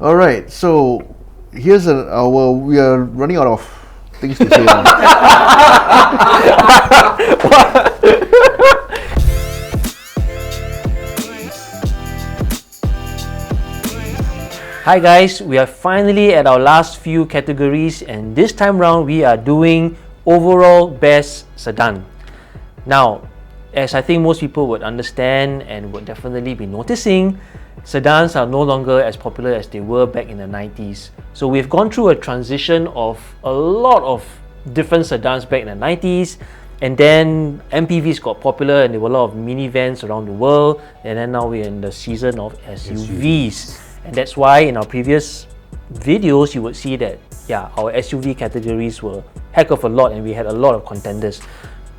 All right, so here's we are running out of things to say now. Hi guys, we are finally at our last few categories, and this time round we are doing overall best sedan. Now, as I think most people would understand and would definitely be noticing, sedans are no longer as popular as they were back in the 90s. So we've gone through a transition of a lot of different sedans back in the 90s, and then MPVs got popular and there were a lot of minivans around the world, and then now we're in the season of SUVs. And that's why in our previous videos you would see that our SUV categories were heck of a lot and we had a lot of contenders.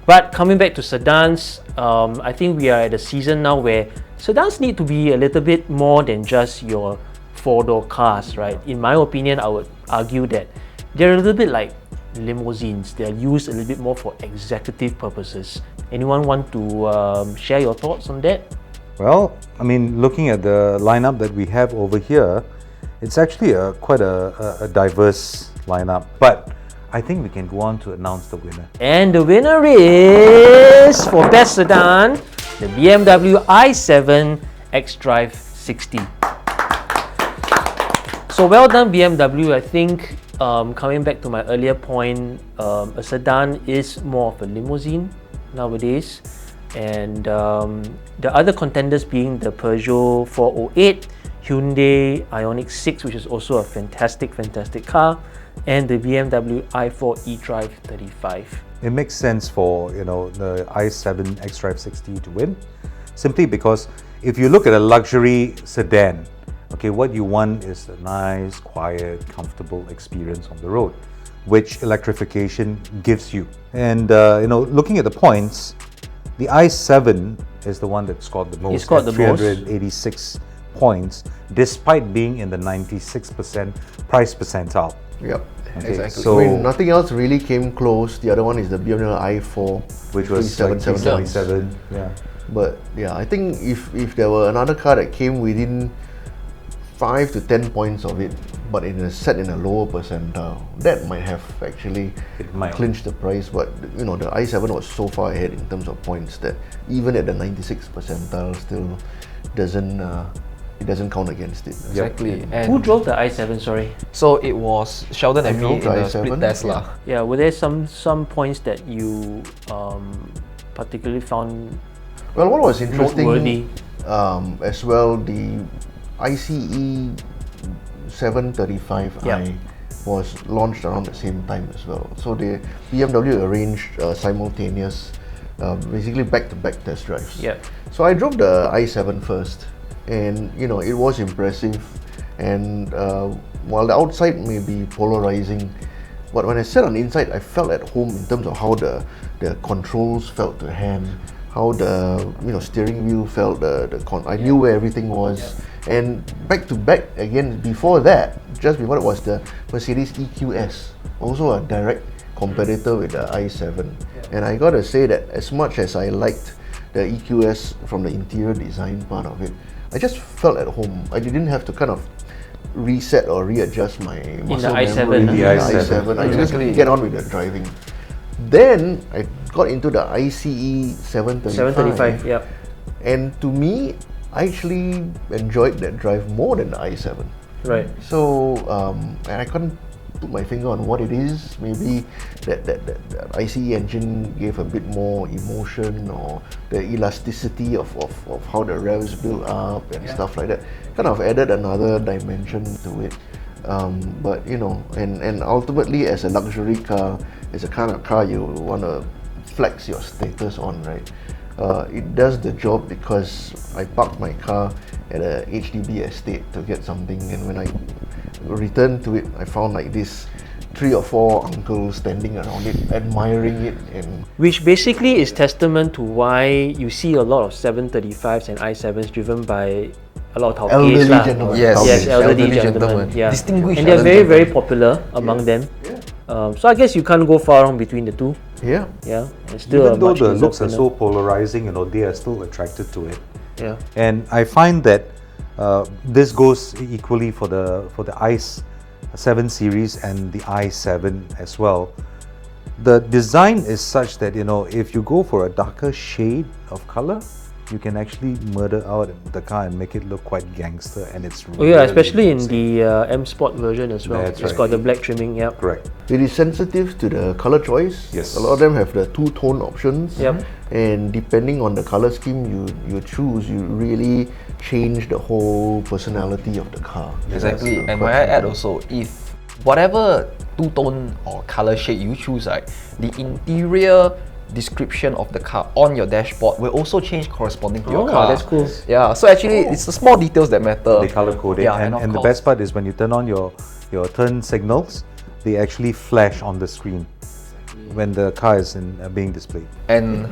But coming back to sedans, I think we are at a season now where sedans need to be a little bit more than just your four-door cars, right? In my opinion, I would argue that they're a little bit like limousines. They're used a little bit more for executive purposes. Anyone want to share your thoughts on that? Well, I mean, looking at the lineup that we have over here, it's actually quite a diverse lineup. But I think we can go on to announce the winner. And the winner is, for Best Sedan, the BMW i7 xDrive 60. So well done BMW. I think coming back to my earlier point, a sedan is more of a limousine nowadays. And the other contenders being the Peugeot 408, Hyundai IONIQ 6, which is also a fantastic car, and the BMW i4 eDrive 35. It makes sense for the i7 xDrive 60 to win, simply because if you look at a luxury sedan, okay, what you want is a nice, quiet, comfortable experience on the road, which electrification gives you. And looking at the points, the i7 is the one that scored the most. He scored the 386 points, despite being in the 96% price percentile. Yep, okay, exactly. So I mean, nothing else really came close. The other one is the BMW i4, which was like 377. Yeah. But yeah, I think if there were another car that came within 5 to 10 points of it, but set in a lower percentile, that might have actually clinched the price. But the i7 was so far ahead in terms of points that even at the 96 percentile, still doesn't count against it. Exactly. Yep. And who drove the i7? Sorry. So it was Sheldon and me in the split Tesla. Yeah. Were there some points that you particularly found? Well, what was interesting noteworthy? As well, the ICE 735i was launched around the same time as well. So the BMW arranged simultaneous, basically back-to-back test drives. Yeah. So I drove the i7 first, and it was impressive. And while the outside may be polarizing, but when I sat on the inside, I felt at home in terms of how the controls felt to hand, how the steering wheel felt. I knew where everything was. And back to back again, before that, just before it was the Mercedes EQS, also a direct competitor with the i7. And I gotta say that as much as I liked the EQS from the interior design part of it, I just felt at home. I didn't have to kind of reset or readjust my muscle memory in the i7. I just get on with the driving. Then I got into the ICE 735. Yep. And to me, I actually enjoyed that drive more than the i7. Right. So, and I couldn't put my finger on what it is. Maybe that ICE engine gave a bit more emotion, or the elasticity of how the revs build up and stuff like that. Kind of added another dimension to it. But and ultimately, as a luxury car, it's a kind of car you want to flex your status on, right? It does the job because I parked my car at a HDB estate to get something, and when I returned to it, I found like this 3 or 4 uncles standing around it, admiring it, and which basically is testament to why you see a lot of 735s and i7s driven by a lot of elderly gentlemen. Yes, elderly gentlemen. Yeah. Distinguished. And they're very, very popular among them. So I guess you can't go far wrong between the two. Yeah. Yeah. And still even though the looks are winner. so polarizing, they are still attracted to it. Yeah. And I find that This goes equally for the i7 series and the i7 as well. The design is such that, you know, if you go for a darker shade of color, you can actually murder out the car and make it look quite gangster, and it's oh yeah, especially in the M Sport version as well. That's It's right. got the black trimming, yeah. correct. It is sensitive to the color choice. Yes. A lot of them have the two-tone options. Yep. And depending on the color scheme you choose, you really change the whole personality of the car. Exactly. That's, And quite might I add simple. also, if whatever two-tone or color shade you choose, right, the interior description of the car on your dashboard will also change corresponding to your Oh, car. that's cool. Yeah, so actually it's the small details that matter. They color code it, Yeah, and of the course. best part is when you turn on your turn signals, they actually flash on the screen when the car is being displayed. And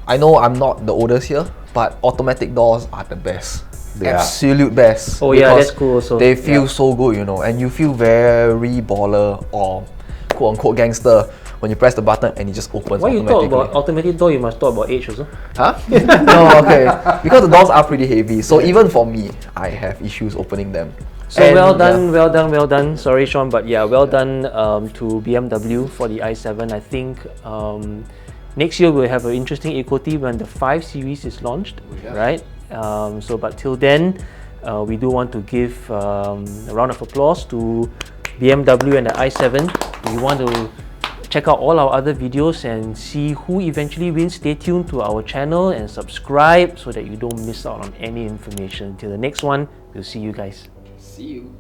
I know I'm not the oldest here, but automatic doors are the best. They are. Absolute best. Oh yeah, Because that's cool also. They feel Yeah. so good, you know, and you feel very baller or quote unquote gangster when you press the button and it just opens Why you talk automatically. about automatic door, you must talk about age also. Huh? No, okay. Because the doors are pretty heavy, so even for me, I have issues opening them. So And, well yeah. done. Sorry, Sean, but yeah, well done to BMW for the i7. I think next year we'll have an interesting ACOTY when the 5 series is launched, right? But till then, we do want to give a round of applause to BMW and the i7. We want to check out all our other videos and see who eventually wins. Stay tuned to our channel and subscribe so that you don't miss out on any information. Till the next one, we'll see you guys. See you.